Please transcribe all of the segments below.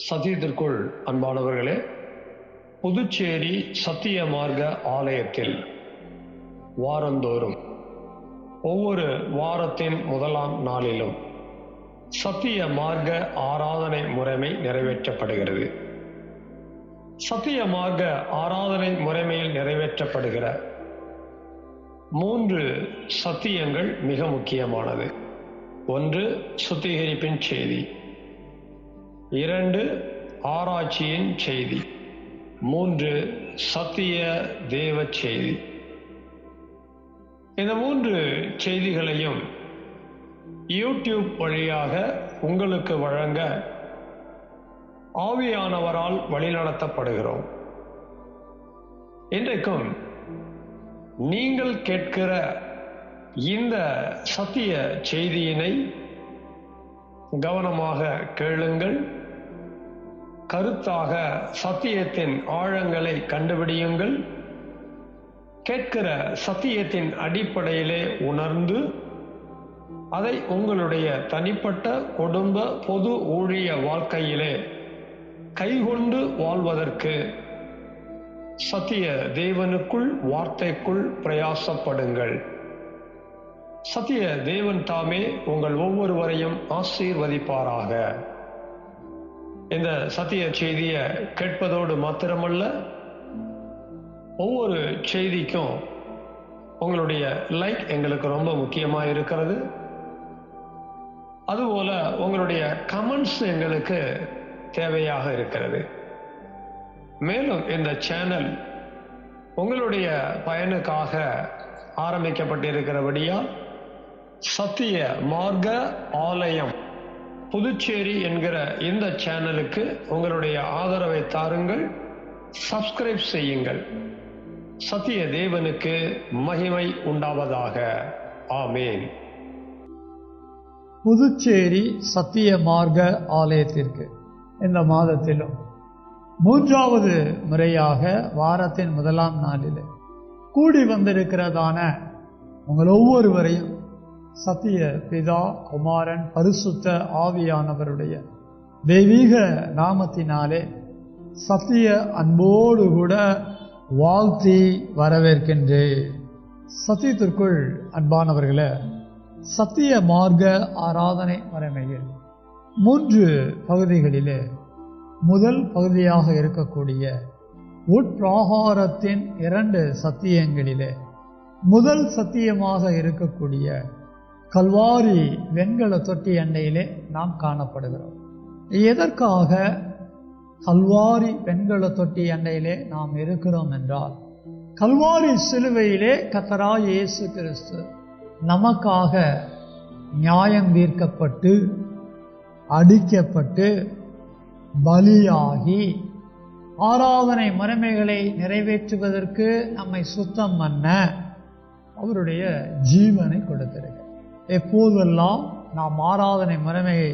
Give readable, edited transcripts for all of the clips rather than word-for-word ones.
சத்தியத்திற்குள் அன்பானவர்களே, புதுச்சேரி சத்திய மார்க்க ஆலயத்தில் வாரந்தோறும் ஒவ்வொரு வாரத்தின் முதலாம் நாளிலும் சத்திய மார்க்க ஆராதனை முறைமை நிறைவேற்றப்படுகிறது. சத்திய மார்க்க ஆராதனை முறைமையில் நிறைவேற்றப்படுகிற 3 சத்தியங்கள் மிக முக்கியமானது. 1, சுத்திகரிப்பின் செய்தி. 2, ஆராய்ச்சியின் செய்தி. 3, சத்திய தேவ செய்தி. இந்த 3 செய்திகளையும் யூடியூப் வழியாக உங்களுக்கு வழங்க ஆவியானவரால் வழிநடத்தப்படுகிறோம். இன்றைக்கும் நீங்கள் கேட்கிற இந்த சத்திய செய்தியினை கவனமாக கேளுங்கள். கருத்தாக சத்தியத்தின் ஆழங்களை கண்டுபிடியுங்கள். கேட்கிற சத்தியத்தின் அடிப்படையிலே உணர்ந்து அதை உங்களுடைய தனிப்பட்ட குடும்ப பொது ஊழிய வாழ்க்கையிலே கைகொண்டு வாழ்வதற்கு சத்திய தேவனுக்குள் வார்த்தைக்குள் பிரயாசப்படுங்கள். சத்திய தேவன் தாமே உங்கள் ஒவ்வொருவரையும் ஆசீர்வதிப்பாராக. இந்த சத்திய செய்தியை கேட்பதோடு மாத்திரமல்ல, ஒவ்வொரு செய்திக்கும் உங்களுடைய லைக் எங்களுக்கு ரொம்ப முக்கியமாக இருக்கிறது. அதுபோல உங்களுடைய கமெண்ட்ஸ் எங்களுக்கு தேவையாக இருக்கிறது. மேலும் இந்த சேனல் உங்களுடைய பயனுக்காக ஆரம்பிக்கப்பட்டிருக்கிறபடியால் சத்திய மார்க்க ஆலயம் புதுச்சேரி என்கிற இந்த சேனலுக்கு உங்களுடைய ஆதரவை தாருங்கள். சப்ஸ்கிரைப் செய்யுங்கள். சத்திய தேவனுக்கு மகிமை உண்டாவதாக. ஆமேன். புதுச்சேரி சத்திய மார்க்க ஆலயத்திற்கு இந்த மாதத்திலும் 3வது முறையாக வாரத்தின் முதலாம் நாளில் கூடி வந்திருக்கிறதான உங்கள் ஒவ்வொருவரையும் சத்திய பிதா, குமாரன், பரிசுத்த ஆவியானவருடைய தெய்வீக நாமத்தினாலே சத்திய அன்போடு கூட வாழ்த்தி வரவேற்கின்றேன். சத்தியத்திற்குள் அன்பானவர்களே, சத்திய மார்க்க ஆராதனை முறைமையில் 3 பகுதிகளிலே முதல் பகுதியாக இருக்கக்கூடிய உட்பிரகாரத்தின் 2 சத்தியங்களிலே முதல் சத்தியமாக இருக்கக்கூடிய கல்வாரி வெண்கல தொட்டி அண்டையிலே நாம் காணப்படுகிறோம். எதற்காக கல்வாரி வெண்கல தொட்டி அண்டையிலே நாம் இருக்கிறோம் என்றால், கல்வாரி சிலுவையிலே கர்த்தராகிய இயேசு கிறிஸ்து நமக்காக நியாயம் தீர்க்கப்பட்டு அடிக்கப்பட்டு பலியாகி ஆராதனை முறைமைகளை நிறைவேற்றுவதற்கு நம்மை சுத்தம் பண்ண அவருடைய ஜீவனை கொடுத்திருக்கிறார். எப்போதெல்லாம் நாம் ஆராதனை முறைமையை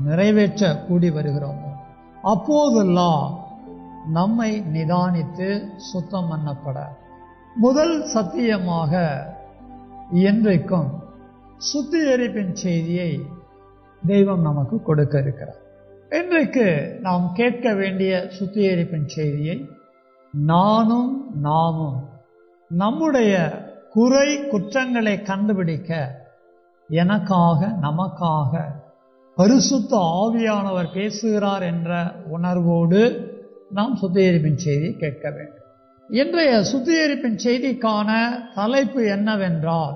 நிறைவேற்ற கூடி வருகிறோமோ அப்போதெல்லாம் நம்மை நிதானித்து சுத்தம் பண்ணப்பட முதல் சத்தியமாக என்றைக்கும் சுத்திகரிப்பின் செய்தியை தெய்வம் நமக்கு கொடுக்க இருக்கிறார். இன்றைக்கு நாம் கேட்க வேண்டிய சுத்திகரிப்பின் செய்தியை நாமும் நம்முடைய குறை குற்றங்களை கண்டுபிடிக்க எனக்காக நமக்காக பரிசுத்த ஆவியானவர் பேசுகிறார் என்ற உணர்வோடு நாம் சுத்திகரிப்பின் செய்தியை கேட்க வேண்டும். இன்றைய சுத்திகரிப்பின் செய்திக்கான தலைப்பு என்னவென்றால்,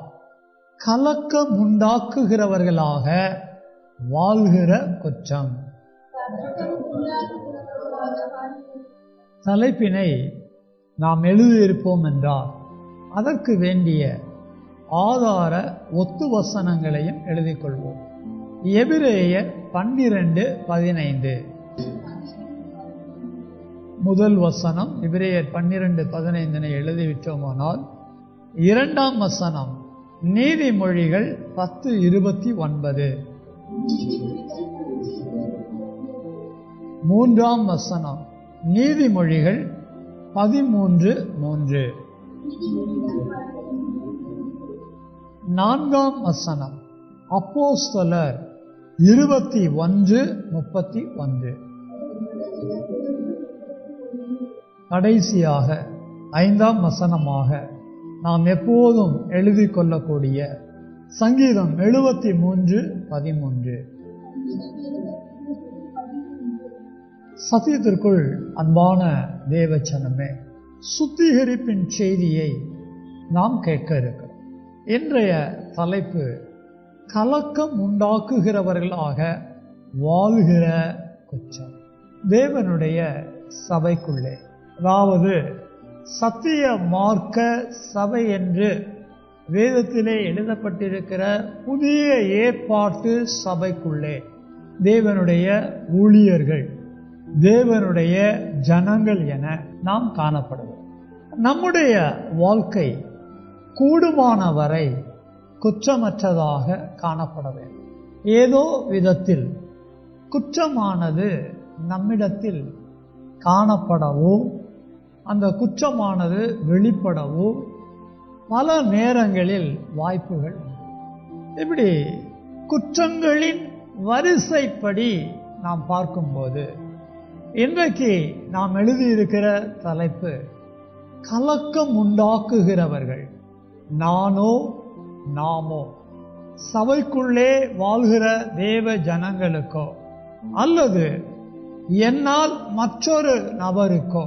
கலக்கம் உண்டாக்குகிறவர்களாக வாழ்கிற குற்றம். தலைப்பினை நாம் எழுதியிருப்போம் என்றால் அதற்கு வேண்டிய ஆதார ஒத்து வசனங்களையும் எழுதிக் கொள்வோம். எபிரேயர் 12:15 முதல் வசனம் எபிரேயர் 12:15 எழுதிவிட்டோமானால், 2ஆம் வசனம் நீதிமொழிகள் 10:29, 3ஆம் வசனம் நீதிமொழிகள் 13:3, 4ஆம் வசனம் அப்போஸ்தலர் 21:31, கடைசியாக 5ஆம் வசனமாக நாம் எப்போதும் எழுதி கொள்ளக்கூடிய சங்கீதம் 73:13. சத்தியத்திற்குள் அன்பான தேவச்சனமே, சுத்திகரிப்பின் செய்தியை நாம் கேட்க இருக்கிறோம். இன்றைய தலைப்பு கலக்கம் உண்டாக்குகிறவர்களாக வாழ்கிற குற்றம். தேவனுடைய சபைக்குள்ளே, அதாவது சத்திய மார்க்க சபை என்று வேதத்திலே எழுதப்பட்டிருக்கிற புதிய ஏற்பாட்டு சபைக்குள்ளே தேவனுடைய ஊழியர்கள், தேவனுடைய ஜனங்கள் என நாம் காணப்படுவோம். நம்முடைய வாழ்க்கை கூடுமானவரை குற்றமற்றதாக காணப்பட வேண்டும். ஏதோ விதத்தில் குற்றமானது நம்மிடத்தில் காணப்படவோ அந்த குற்றமானது வெளிப்படவோ பல நேரங்களில் வாய்ப்புகள். இப்படி குற்றங்களின் வரிசைப்படி நாம் பார்க்கும்போது இன்றைக்கு நாம் எழுதியிருக்கிற தலைப்பு கலக்கம் உண்டாக்குகிறவர்கள். நானோ நாமோ சபைக்குள்ளே வாழ்கிற தேவ ஜனங்களுக்கோ அல்லது என்னால் மற்றொரு நபருக்கோ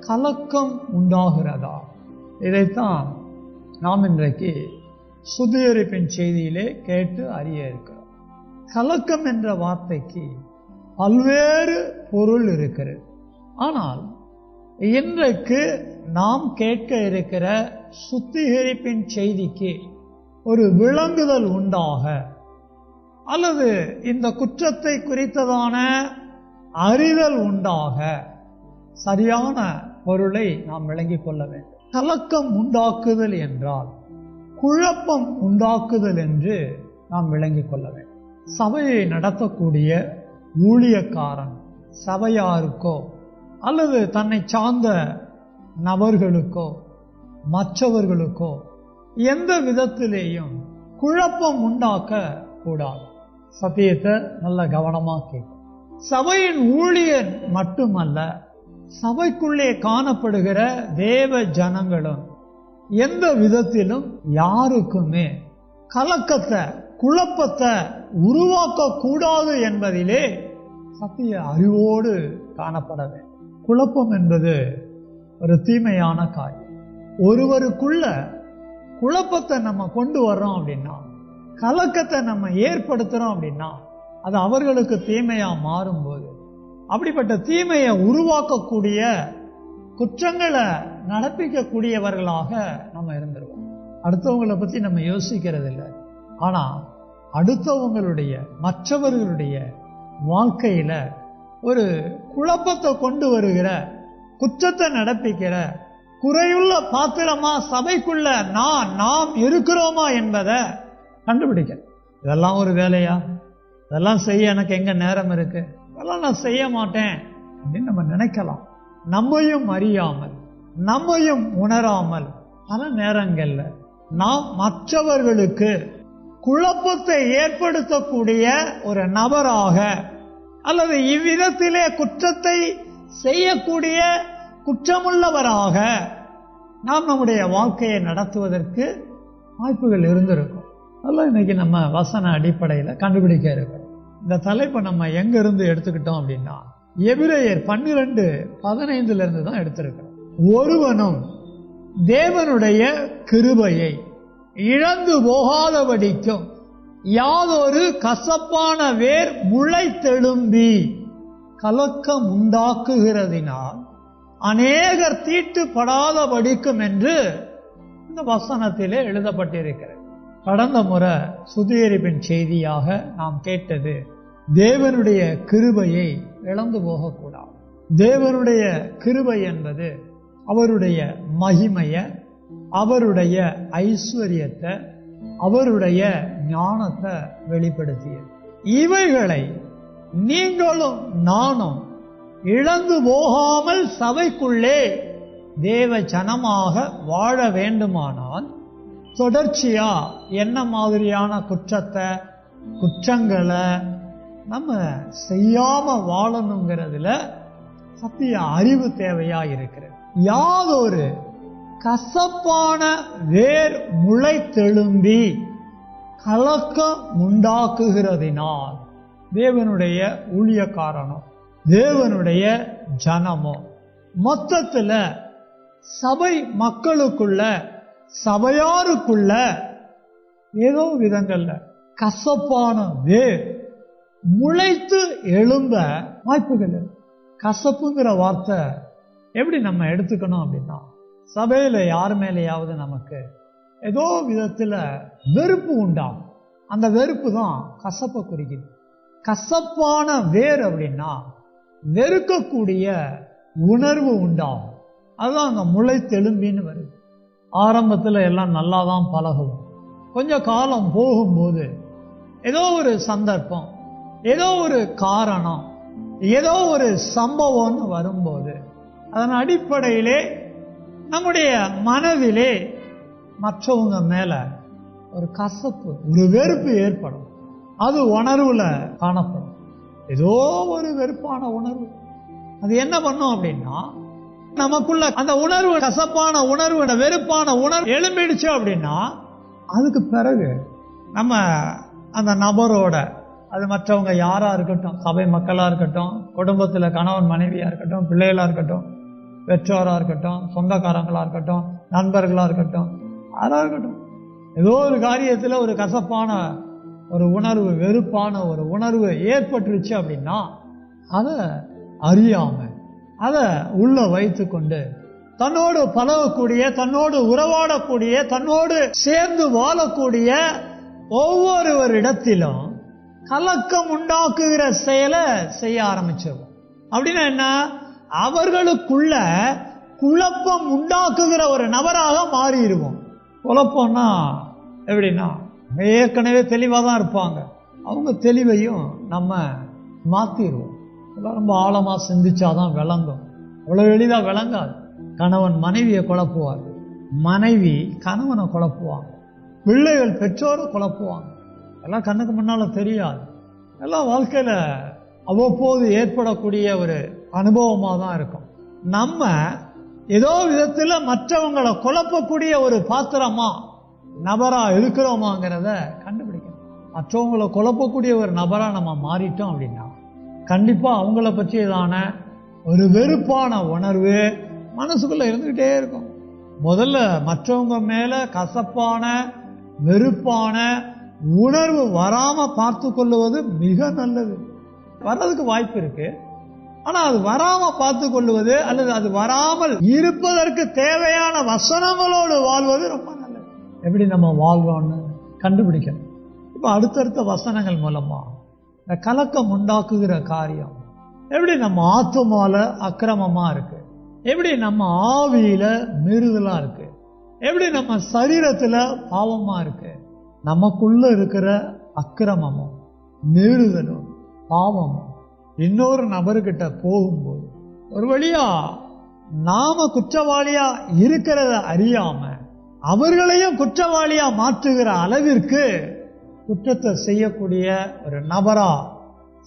கலக்கம் உண்டாகிறதா? இதைத்தான் நாம் இன்றைக்கு சுத்திகரிப்பின் செய்தியிலே கேட்டு அறிய இருக்கிறோம். கலக்கம் என்ற வார்த்தைக்கு பல்வேறு பொருள் இருக்கிறது. ஆனால் இன்றைக்கு நாம் கேட்க இருக்கிற சுத்திகரிப்பின் செய்திக்கு ஒரு விளங்குதல் உண்டாக அல்லது இந்த குற்றத்தை குறித்ததான அறிதல் உண்டாக சரியான பொருளை நாம் விளங்கிக் கொள்ள வேண்டும். கலக்கம் உண்டாக்குதல் என்றால் குழப்பம் உண்டாக்குதல் என்று நாம் விளங்கிக் கொள்ள வேண்டும். சபையை நடத்தக்கூடிய ஊழியக்காரன் சபையாருக்கோ அல்லது தன்னை சார்ந்த நபர்களுக்கோ மற்றவர்களுக்கோ எந்த விதத்திலேயும் குழப்பம் உண்டாக்க கூடாது. சத்தியத்தை நல்ல கவனமா கேட்கும். சபையின் ஊழியர் மட்டுமல்ல, சபைக்குள்ளே காணப்படுகிற தேவ ஜனங்களும் எந்த விதத்திலும் யாருக்குமே கலக்கத்தை குழப்பத்தை உருவாக்க கூடாது என்பதிலே சத்திய அறிவோடு காணப்பட வேண்டும். குழப்பம் என்பது ஒரு தீமையான காரியம். ஒருவருக்குள்ள குழப்பத்தை நம்ம கொண்டு வர்றோம் அப்படின்னா, கலக்கத்தை நம்ம ஏற்படுத்துறோம் அப்படின்னா, அது அவர்களுக்கு தீமையா மாறும்போது அப்படிப்பட்ட தீமையை உருவாக்கக்கூடிய குற்றங்களை நடப்பிக்கக்கூடியவர்களாக நம்ம இருந்துருவோம். அடுத்தவங்களை பத்தி நம்ம யோசிக்கிறது இல்லை. ஆனா அடுத்தவங்களுடைய மற்றவர்களுடைய வாழ்க்கையில ஒரு குழப்பத்தை கொண்டு வருகிற, குற்றத்தை நடப்பிக்கிற, குறையுள்ள பாத்திரமா சபைக்குள்ள நாம் இருக்கிறோமா என்பதை கண்டுபிடிக்க. இதெல்லாம் ஒரு வேலையா? இதெல்லாம் செய்ய எனக்கு எங்க நேரம் இருக்கு? இதெல்லாம் நான் செய்ய மாட்டேன் அப்படின்னு நம்ம நினைக்கலாம். நம்மையும் அறியாமல் நம்மையும் உணராமல் பல நேரங்கள்ல நாம் மற்றவர்களுக்கு குழப்பத்தை ஏற்படுத்தக்கூடிய ஒரு நபராக அல்லது இவ்விதத்திலே குற்றத்தை செய்யக்கூடிய குற்றமுள்ளவராக நாம் நம்முடைய வாழ்க்கையை நடத்துவதற்கு வாய்ப்புகள் இருந்திருக்கும். அதெல்லாம் இன்னைக்கு நம்ம வசன அடிப்படையில் கண்டுபிடிக்க இருக்கிறோம். இந்த தலைப்பை நம்ம எங்க இருந்து எடுத்துக்கிட்டோம் அப்படின்னா, எபிரேயர் 12:15 தான் எடுத்திருக்கிறோம். ஒருவனும் தேவனுடைய கிருபையை இழந்து போகாதபடிக்கும் யாதொரு கசப்பான வேர் முளைத்தெழும்பி கலக்கம் உண்டாக்குகிறதினால் அநேகர் தீட்டுப்படாதபடிக்கும் என்று இந்த வசனத்திலே எழுதப்பட்டிருக்கிறது. கடந்த முறை சுத்திகரிப்பின் செய்தியாக நாம் கேட்டது, தேவனுடைய கிருபையை இழந்து போகக்கூடாது. தேவனுடைய கிருபை என்பது அவருடைய மகிமைய, அவருடைய ஐஸ்வர்யத்தை, அவருடைய ஞானத்தை வெளிப்படுத்தியது. இவைகளை நீங்களும் நானும் இழந்து போகாமல் சபைக்குள்ளே தேவ ஜனமாக வாழ வேண்டுமானால் தொடர்ச்சியா என்ன மாதிரியான குற்றங்களை நம்ம செய்யாம வாழணுங்கிறதுல சத்திய அறிவு தேவையா இருக்கிறது. யாதொரு கசப்பான வேர் முளைத்தெழும்பி கலக்கம் உண்டாக்குகிறதினால் தேவனுடைய ஊழியக்காரனோ தேவனுடைய ஜனமோ மொத்தத்துல சபை மக்களுக்குள்ள சபையாருக்குள்ள ஏதோ விதங்கள்ல கசப்பான வேர் முளைத்து எழும்ப வாய்ப்புகள். கசப்புங்கிற வார்த்தை எப்படி நம்ம எடுத்துக்கணும் அப்படின்னா, சபையில யார் மேலேயாவது நமக்கு ஏதோ விதத்துல வெறுப்பு உண்டாகும். அந்த வெறுப்பு தான் கசப்பை குறிக்குது. கசப்பான வேர் அப்படின்னா வெறுக்கக்கூடிய உணர்வு உண்டாகும். அதுதான் அங்க முளைத்தெழும்பின்னு வருது. ஆரம்பத்துல எல்லாம் நல்லா தான் பழகுவோம். கொஞ்ச காலம் போகும்போது ஏதோ ஒரு சந்தர்ப்பம், ஏதோ ஒரு காரணம், ஏதோ ஒரு சம்பவம்னு வரும்போது அதன் அடிப்படையிலே நம்முடைய மனதிலே மற்றவங்க மேல ஒரு கசப்பு, ஒரு வெறுப்பு ஏற்படும். அது உணர்வுல காணப்படும். ஏதோ ஒரு வெறுப்பான உணர்வு. அது என்ன பண்ணும் அப்படின்னா, நமக்குள்ள அந்த உணர்வு, கசப்பான உணர்வு, வெறுப்பான உணர்வு எழும்பிடுச்சு அப்படின்னா, அதுக்கு பிறகு நம்ம அந்த நபரோட, அது மற்றவங்க யாரா இருக்கட்டும், சபை மக்களா இருக்கட்டும், குடும்பத்துல கணவன் மனைவியா இருக்கட்டும், பிள்ளைகளா இருக்கட்டும், பெற்றோரா இருக்கட்டும், சொந்தக்காரங்களா இருக்கட்டும், நண்பர்களா இருக்கட்டும், யாரா இருக்கட்டும், ஏதோ ஒரு காரியத்துல ஒரு கசப்பான ஒரு உணர்வு, வெறுப்பான ஒரு உணர்வு ஏற்பட்டுருச்சு அப்படின்னா, அதை அறியாம அதை உள்ள வைத்து கொண்டு தன்னோடு பழகக்கூடிய, தன்னோடு உறவாடக்கூடிய, தன்னோடு சேர்ந்து வாழக்கூடிய ஒவ்வொருவரிடத்திலும் கலக்கம் உண்டாக்குகிற செயலை செய்ய ஆரம்பிச்சிருவோம். அப்படின்னா என்ன? அவர்களுக்குள்ள குழப்பம் உண்டாக்குகிற ஒரு நபராக மாறிடுவோம். குழப்பம்னா எப்படின்னா, ஏற்கனவே தெளிவாக தான் இருப்பாங்க, அவங்க தெளிவையும் நம்ம மாத்திடுவோம். ரொம்ப ஆழமா சிந்திச்சாதான் விளங்கும். அவ்வளவு எளிதா விளங்காது. கணவன் மனைவியை குழப்புவார், மனைவி கணவனை குழப்புவாங்க, பிள்ளைகள் பெற்றோரை குழப்புவாங்க. எல்லாம் கண்ணுக்கு முன்னால தெரியாது. எல்லாம் வாழ்க்கையில அவ்வப்போது ஏற்படக்கூடிய ஒரு அனுபவமா தான் இருக்கும். நம்ம ஏதோ விதத்துல மற்றவங்களை குழப்பக்கூடிய ஒரு பாத்திரமா, நபரா இருக்கிறோமாங்கிறத கண்டுபிடிக்கணும். மற்றவங்களை குழப்பக்கூடிய ஒரு நபரா நம்ம மாறிட்டோம் அப்படின்னா, கண்டிப்பா அவங்கள பற்றியதான ஒரு வெறுப்பான உணர்வு மனசுக்குள்ள இருந்துகிட்டே இருக்கும். முதல்ல மற்றவங்க மேல கசப்பான வெறுப்பான உணர்வு வராம பார்த்து கொள்ளுவது மிக நல்லது. வர்றதுக்கு வாய்ப்பு இருக்கு, ஆனா அது வராம பார்த்து கொள்ளுவது, அல்லது அது வராமல் இருப்பதற்கு தேவையான வசனங்களோடு வாழ்வது ரொம்ப நல்லது. எப்படி நம்ம வாழ்றோம்னு கண்டுபிடிக்கணும். இப்ப அடுத்தடுத்த வசனங்கள் மூலமா இந்த கலக்கம் உண்டாக்குகிற காரியம் எப்படி நம்ம ஆத்துமால அக்கிரமமா இருக்கு, எப்படி நம்ம ஆவியில மீறுதலா இருக்கு, எப்படி நம்ம சரீரத்துல பாவமா இருக்கு. நமக்குள்ள இருக்கிற அக்கிரமமும் மீறுதலும் பாவமும் இன்னொரு நபர்கிட்ட போகும்போது ஒரு வழியா நாம குற்றவாளியா இருக்கிறத அறியாம அவர்களையும் குற்றவாளியா மாற்றுகிற அளவிற்கு குற்றத்தை செய்யக்கூடிய ஒரு நபரா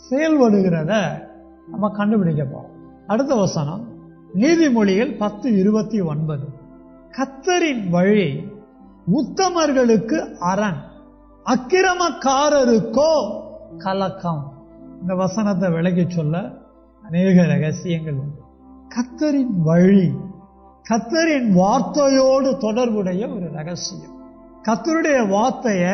செயல்படுகிறத நம்ம கண்டுபிடிக்க போறோம். அடுத்த வசனம் நீதிமொழிகள் 10:29. கர்த்தரின் வழி உத்தமர்களுக்கு அரண், அக்கிரமக்காரருக்கோ கலக்கம். இந்த வசனத்தை விளக்கி சொல்ல அநேக ரகசியங்கள் உண்டு. கர்த்தரின் வழி, கர்த்தரின் வார்த்தையோடு தொடர்புடைய ஒரு ரகசியம். கர்த்தருடைய வார்த்தைய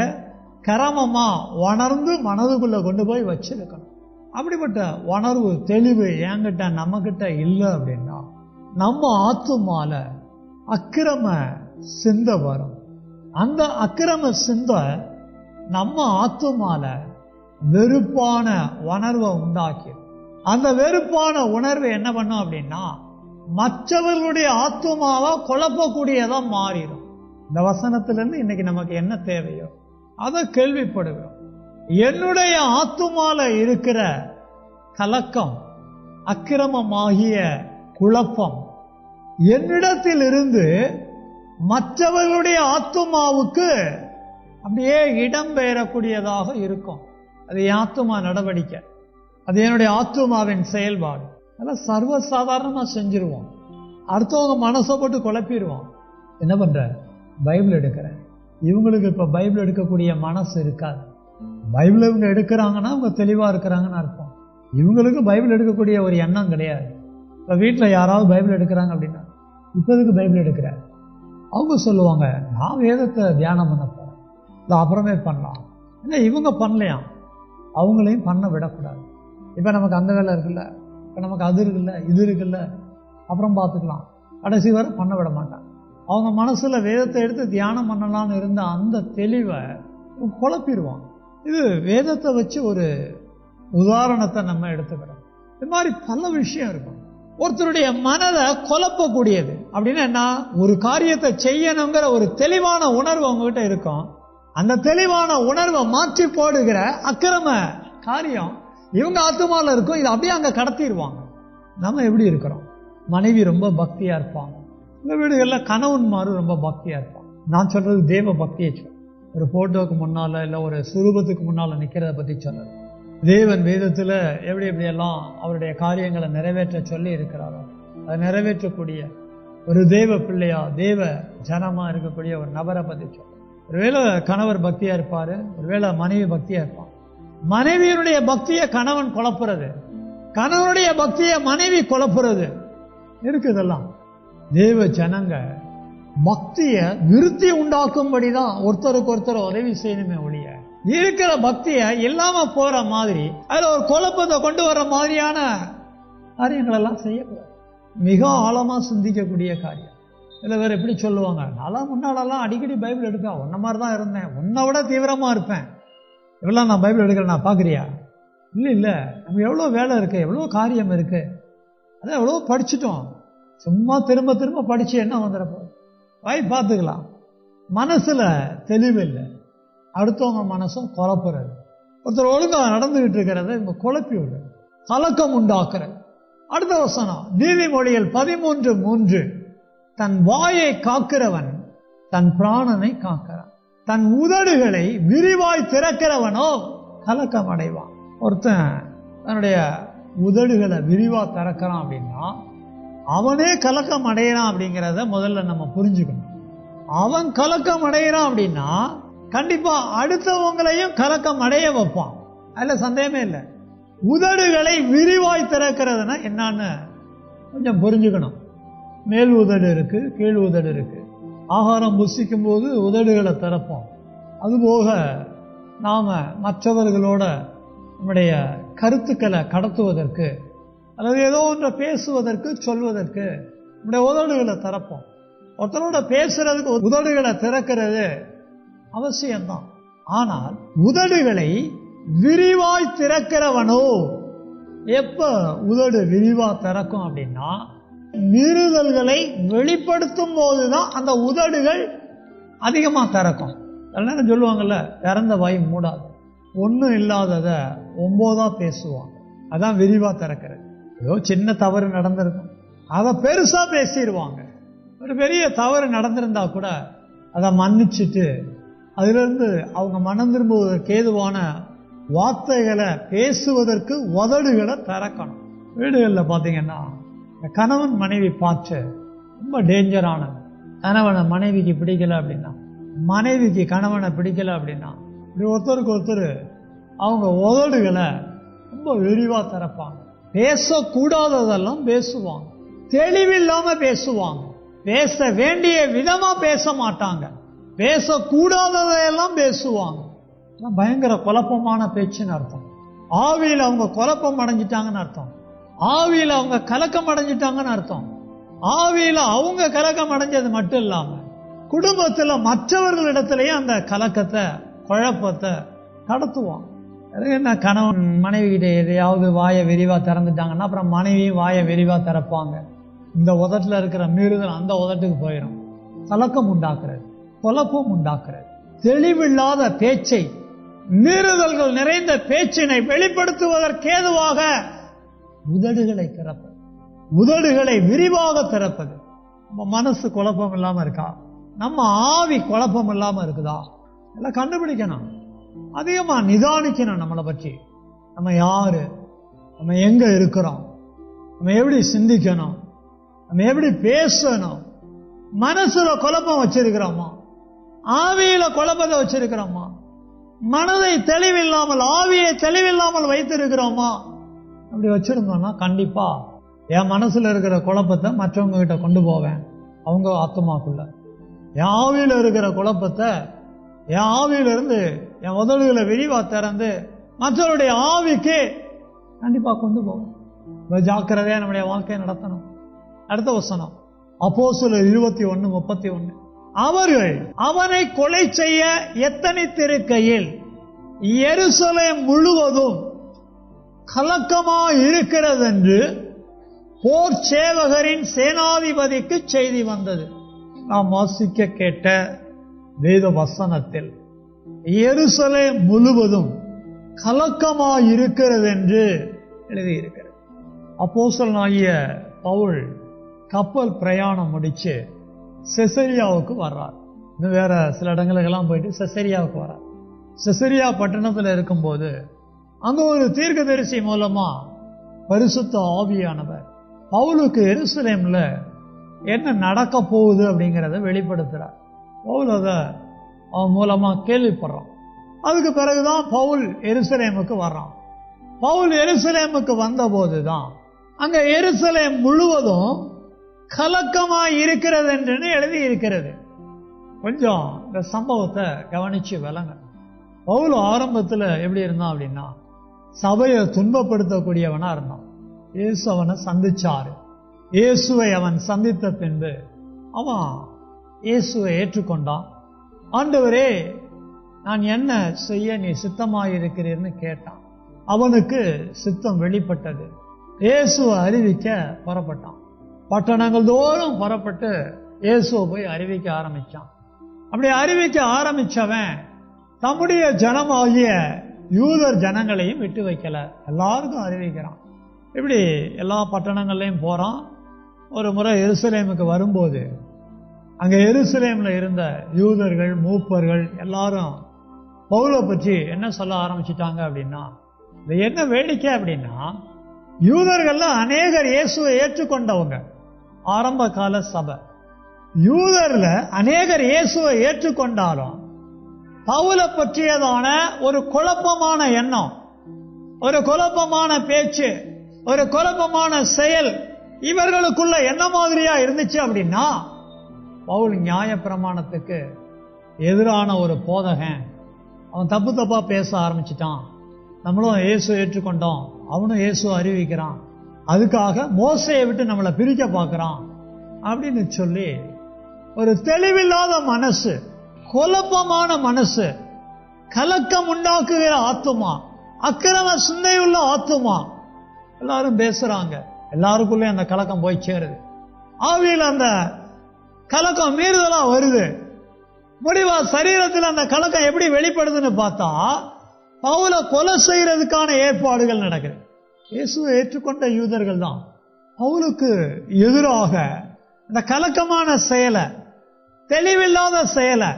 கரமமா உணர்ந்து மனதுக்குள்ள கொண்டு போய் வச்சிருக்கணும். அப்படிப்பட்ட உணர்வு, தெளிவு என்கிட்ட நம்ம கிட்ட இல்லை அப்படின்னா நம்ம ஆத்துமால அக்கிரம சிந்த வரும். அந்த அக்கிரம சிந்த நம்ம ஆத்துமால வெறுப்பான உணர்வை உண்டாக்கி, அந்த வெறுப்பான உணர்வு என்ன பண்ணும் அப்படின்னா மற்றவர்களுடைய ஆத்துமாவை குழப்பக்கூடியதா மாறிடும். இந்த வசனத்திலிருந்து இன்னைக்கு நமக்கு என்ன தேவையோ அதை கேள்விப்படுகிறோம். என்னுடைய ஆத்துமால இருக்கிற கலக்கம், அக்கிரமமாகிய குழப்பம் என்னிடத்தில் இருந்து மற்றவர்களுடைய ஆத்துமாவுக்கு அப்படியே இடம்பெயரக்கூடியதாக இருக்கும். அது என் ஆத்துமா நடவடிக்கை, அது என்னுடைய ஆத்துமாவின் செயல்பாடு. அதெல்லாம் சர்வசாதாரணமா செஞ்சிருவோம். அடுத்தவங்க மனசை போட்டு குழப்பிடுவோம். என்ன பண்ற? பைபிள் எடுக்கிறேன். இவங்களுக்கு இப்ப பைபிள் எடுக்கக்கூடிய மனசு இருக்காது. பைபிள் இவங்க எடுக்கிறாங்கன்னா அவங்க தெளிவா இருக்கிறாங்கன்னு அர்த்தம். இவங்களுக்கு பைபிள் எடுக்கக்கூடிய ஒரு எண்ணம் கிடையாது. இப்ப வீட்டுல யாராவது பைபிள் எடுக்கிறாங்க அப்படின்னா, இப்ப எதுக்கு பைபிள் எடுக்கிற? அவங்க சொல்லுவாங்க, நான் வேதத்தை தியானம் பண்ண போறேன், இது அப்புறமே பண்ணலாம். ஏன்னா இவங்க பண்ணலையாம், அவங்களையும் பண்ண விடக்கூடாது. இப்ப நமக்கு அந்த வேலை இருக்குல்ல, இப்ப நமக்கு அது இருக்குல்ல, இது இருக்குல்ல, அப்புறம் பார்த்துக்கலாம், கடைசி வரை பண்ண விட மாட்டாங்க. அவங்க மனசுல வேதத்தை எடுத்து தியானம் பண்ணலாம்னு இருந்த அந்த தெளிவை குழப்பிடுவாங்க. இது வேதத்தை வச்சு ஒரு உதாரணத்தை நம்ம எடுத்துக்கிறோம். இது மாதிரி பல விஷயம் இருக்கும். ஒருத்தருடைய மனதை குழப்பக்கூடியது அப்படின்னா என்ன? ஒரு காரியத்தை செய்யணுங்கிற ஒரு தெளிவான உணர்வு அவங்ககிட்ட இருக்கும். அந்த தெளிவான உணர்வை மாற்றி போடுகிற அக்கிரம காரியம் இவங்க ஆத்துமால இருக்கும். இது அப்படியே அங்க கடத்திடுவாங்க. நம்ம எப்படி இருக்கிறோம்? மனைவி ரொம்ப பக்தியா இருப்பாங்க. இந்த வீடுகள்ல கணவன்மாரு ரொம்ப பக்தியா இருப்பாங்க. நான் சொல்றது தேவ பக்தியை சொல்றேன். ஒரு போட்டோக்கு முன்னால இல்ல ஒரு சுரூபத்துக்கு முன்னால நிக்கிறத பத்தி சொல்றது. தேவன் வேதத்துல எப்படி எப்படி எல்லாம் அவருடைய காரியங்களை நிறைவேற்ற சொல்லி இருக்கிறாரோ அதை நிறைவேற்றக்கூடிய ஒரு தேவ பிள்ளையா, தேவ ஜனமா இருக்கக்கூடிய ஒரு நபரை பத்தி சொல்றேன். ஒருவேளை கணவர் பக்தியா இருப்பாரு, ஒருவேளை மனைவி பக்தியா இருப்பாங்க. மனைவியினுடைய பக்தியை கணவன் குழப்புறது, கணவனுடைய பக்தியை மனைவி குழப்புறது இருக்குதெல்லாம். தேவ ஜனங்க பக்திய விருத்தி உண்டாக்கும்படிதான் ஒருத்தருக்கு ஒருத்தர் உதவி செய்யணுமே ஒழிய இருக்கிற பக்திய இல்லாம போற மாதிரி அதுல ஒரு குழப்பத்தை கொண்டு வர மாதிரியான காரியங்கள் எல்லாம் செய்யக்கூடாது. மிக ஆழமா சிந்திக்கக்கூடிய காரியம். சில பேர் எப்படி சொல்லுவாங்க, நான் முன்னாலெல்லாம் அடிக்கடி பைபிள் எடுப்பேன், உன்ன மாதிரி தான் இருந்தேன், உன்னை விட தீவிரமா இருப்பேன், இவெல்லாம் நான் பைபிள் எடுக்கிறேன், நான் பாக்குறியா? இல்ல இல்ல, நம்ம எவ்வளவு வேலை இருக்கு, எவ்வளவு காரியம் இருக்கு, அதான் எவ்வளவு படிச்சுட்டோம், சும்மா திரும்ப திரும்ப படிச்சு என்ன வந்துடப்போ வாய் பார்த்துக்கலாம். மனசுல தெளிவு இல்லை, அடுத்தவங்க மனசும் குழப்புறது. ஒருத்தர் ஒழுங்கா நடந்துகிட்டு இருக்கிறத இவங்க குழப்பி விடுறது, கலக்கம் உண்டாக்குறது. அடுத்த வசனம் நீதிமொழிகள் 13:3, தன் வாயை காக்கிறவன் தன் பிராணனை காக்கிறான், தன் உதடுகளை விரிவாய் திறக்கிறவனோ கலக்கம் அடைவான். ஒருத்தன் தன்னுடைய உதடுகளை விரிவா திறக்கிறான் அப்படின்னா அவனே கலக்கம் அடையிறான் அப்படிங்கிறத முதல்ல நம்ம புரிஞ்சுக்கணும். அவன் கலக்கம் அடையிறான் அப்படின்னா கண்டிப்பா அடுத்தவங்களையும் கலக்கம் அடைய வைப்பான், அதுல சந்தேகமே இல்லை. உதடுகளை விரிவாய் திறக்கிறதுனா என்னன்னு கொஞ்சம் புரிஞ்சுக்கணும். மேல் உதடு இருக்கு, கீழ் உதடு இருக்கு. ஆகாரம் புசிக்கும் போது உதடுகளை திறப்போம். அதுபோக நாம மற்றவர்களோட நம்முடைய கருத்துக்களை கடத்துவதற்கு அல்லது ஏதோ ஒன்றை பேசுவதற்கு சொல்வதற்கு நம்முடைய உதடுகளை திறப்போம். ஒருத்தரோட பேசுறதுக்கு உதடுகளை திறக்கிறது அவசியம்தான். ஆனால் உதடுகளை விரிவாய் திறக்கிறவனோ, எப்ப உதடு விரிவா திறக்கும் அப்படின்னா மீறுதல்களை வெளிப்படுத்தும் போதுதான் அந்த உதடுகள் அதிகமா திறக்கும். எல்லாரும் சொல்லுவாங்கல்ல, திறந்த வாய் மூடாது, ஒன்னும் இல்லாதத 9 பேசுவாங்க. அதான் விரிவா திறக்கிறது. ஏதோ சின்ன தவறு நடந்திருக்கும், அதை பெருசா பேசிடுவாங்க. ஒரு பெரிய தவறு நடந்திருந்தா கூட அதை மன்னிச்சுட்டு அதுல இருந்து அவங்க மனம் திரும்புவதற்கு ஏதுவான வார்த்தைகளை பேசுவதற்கு உதடுகளை திறக்கணும். வீடுகளில் பார்த்தீங்கன்னா கணவன் மனைவி பார்த்து ரொம்ப டேஞ்சரானது. கணவனை மனைவிக்கு பிடிக்கல அப்படின்னா, மனைவிக்கு கணவனை பிடிக்கல அப்படின்னா, இப்படி ஒருத்தருக்கு ஒருத்தர் அவங்க உதடுகளை ரொம்ப விரிவா திறப்பாங்க. பேசக்கூடாததெல்லாம் பேசுவாங்க, தெளிவில்லாம பேசுவாங்க, பேச வேண்டிய விதமா பேச மாட்டாங்க, பேசக்கூடாததையெல்லாம் பேசுவாங்க. பயங்கர குழப்பமான பேச்சுன்னு அர்த்தம். ஆவியில் அவங்க குழப்பம் அடைஞ்சிட்டாங்கன்னு அர்த்தம், ஆவியில் அவங்க கலக்கம் அடைஞ்சிட்டாங்கன்னு அர்த்தம். ஆவியில அவங்க கலக்கம் அடைஞ்சது மட்டும் இல்லாம குடும்பத்துல மற்றவர்களிடத்திலேயே அந்த கலக்கத்தை குழப்பத்தை கடத்துவாங்க. என்ன, கணவன் மனைவி கிட்ட எதையாவது வாயை விரிவா திறந்துட்டாங்கன்னா அப்புறம் மனைவியும் வாயை விரிவா திறப்பாங்க. இந்த உதட்டுல இருக்கிற மீறுதல் அந்த உதட்டுக்கு போயிடும். கலக்கம் உண்டாக்குறது, குழப்பம் உண்டாக்குறது, தெளிவில்லாத பேச்சை, மீறுதல்கள் நிறைந்த பேச்சினை வெளிப்படுத்துவதற்கேதுவாக உதடுகளை திறப்பது, உதடுகளை விரிவாக திறப்பது. நம்ம மனசு குழப்பம் இல்லாம இருக்கா, நம்ம ஆவி குழப்பம் இல்லாம இருக்குதா, எல்லாம் கண்டுபிடிக்கணும். அதிகமா நிதானிக்கணும் நம்மளை பற்றி. நம்ம யாரு, நம்ம எங்க இருக்கிறோம், நம்ம எப்படி சிந்திக்கணும், நம்ம எப்படி பேசணும், மனசுல குழப்பம் வச்சிருக்கிறோமா, ஆவியில குழப்பத்தை வச்சிருக்கிறோமா, மனதை தெளிவில்லாமல் ஆவியை தெளிவில்லாமல் வைத்திருக்கிறோமா? அப்படி வச்சிருந்தோம்னா கண்டிப்பா என் மனசுல இருக்கிற குழப்பத்தை மற்றவங்க கிட்ட கொண்டு போவேன், அவங்க ஆத்மாக்குள்ள. என் ஆவியில இருக்கிற குழப்பத்தை என் ஆவியில இருந்து என் உதடுகளை விரிவா திறந்து மற்றவருடைய ஆவிக்கு கண்டிப்பா கொண்டு போவோம். ஜாக்கிரதையா நம்முடைய வாழ்க்கையை நடத்தணும். அடுத்த வசனம் அப்போஸ்தலர் 21:31. அவர்கள் அவனை கொலை செய்ய எத்தனித்திருக்கையில் எருசலேம் முழுவதும் கலக்கமா இருக்கிறது என்று போர் சேவகரின் சேனாதிபதிக்கு செய்தி வந்தது. நாம் வாசிக்க கேட்ட வேத வசனத்தில் எருசலேம் முழுவதும் கலக்கமா இருக்கிறது என்று எழுதியிருக்கிறது. அப்போஸ்தலனாகிய பவுல் கப்பல் பிரயாணம் முடிச்சு செசரியாவுக்கு வர்றார். இன்னும் வேற சில இடங்களுக்கெல்லாம் போயிட்டு செசரியாவுக்கு வர்றார். செசரியா பட்டணத்தில் இருக்கும்போது அங்க ஒரு தீர்க்கதரிசி மூலமா பரிசுத்த ஆவியானவர் பவுலுக்கு எருசலேம்ல என்ன நடக்க போகுது அப்படிங்கிறத வெளிப்படுத்துறார். பவுல் அதை அவன் மூலமா கேள்விப்படுறான். அதுக்கு பிறகுதான் பவுல் எருசலேமுக்கு வர்றான். பவுல் எருசலேமுக்கு வந்த போதுதான் அங்க எருசலேம் முழுவதும் கலக்கமா இருக்கிறது என்று எழுதி இருக்கிறது. கொஞ்சம் இந்த சம்பவத்தை கவனிச்சு விளங்க. பவுல் ஆரம்பத்துல எப்படி இருந்தான் அப்படின்னா சபையை துன்பப்படுத்தக்கூடியவனா இருந்தான். இயேசு அவனை சந்திச்சாரு. இயேசுவை அவன் சந்தித்த பின்பு அவன் இயேசுவை ஏற்றுக்கொண்டான். ஆண்டவரே, நான் என்ன செய்ய நீ சித்தமாயிருக்கிறீர்னு கேட்டான். அவனுக்கு சித்தம் வெளிப்பட்டது. இயேசுவை அறிவிக்க புறப்பட்டான். பட்டணங்கள் தோறும் புறப்பட்டு இயேசுவை போய் அறிவிக்க ஆரம்பிச்சான். அப்படி அறிவிக்க ஆரம்பிச்சவன் தம்முடைய ஜனமாகிய யூதர் ஜனங்களையும் விட்டு வைக்கல, எல்லாருக்கும் அறிவிக்கிறான். இப்படி எல்லா பட்டணங்கள்லையும் போறான். ஒரு முறை எருசலேமுக்கு வரும்போது அங்க எருசலேம்ல இருந்த யூதர்கள் மூப்பர்கள் எல்லாரும் பவுலை பற்றி என்ன சொல்ல ஆரம்பிச்சிட்டாங்க அப்படின்னா, இது என்ன வேடிக்கை அப்படின்னா, யூதர்கள்ல அநேகர் இயேசுவை ஏற்றுக்கொண்டவங்க. ஆரம்ப கால சபை யூதர்ல அநேகர் இயேசுவை ஏற்றுக்கொண்டாலும் பவுலை பற்றியதான ஒரு குழப்பமான எண்ணம், ஒரு குழப்பமான பேச்சு, ஒரு குழப்பமான செயல் இவர்களுக்குள்ள என்ன மாதிரியா இருந்துச்சு அப்படின்னா, பவுல் நியாய பிரமாணத்துக்கு எதிரான ஒரு போதகன், அவன் தப்பு தப்பா பேச ஆரம்பிச்சிட்டான், நம்மளும் இயேசு ஏற்றுக்கொண்டோம், அவனும் இயேசு அறிவிக்கிறான், அதுக்காக மோசையை விட்டு நம்மளை பிரிக்க பார்க்கிறான் அப்படின்னு சொல்லி ஒரு தெளிவில்லாத மனசு, குழப்பமான மனசு, கலக்கம் உண்டாக்குகிற ஆத்துமா, அக்கிரம சிந்தையுள்ள ஆத்துமா எல்லாரும் பேசுறாங்க. எல்லாருக்குள்ளே அந்த கலக்கம் போய் சேருது. ஆவியில் அந்த கலக்கம் மீறுதலா வருது. முடிவா சரீரத்தில் அந்த கலக்கம் எப்படி வெளிப்படுதுன்னு பார்த்தா பவுலை கொலை செய்யறதுக்கான ஏற்பாடுகள் நடக்குது. இயேசுவை ஏற்றுக்கொண்ட யூதர்கள் தான் பவுலுக்கு எதிராக இந்த கலக்கமான செயலை, தெளிவில்லாத செயலை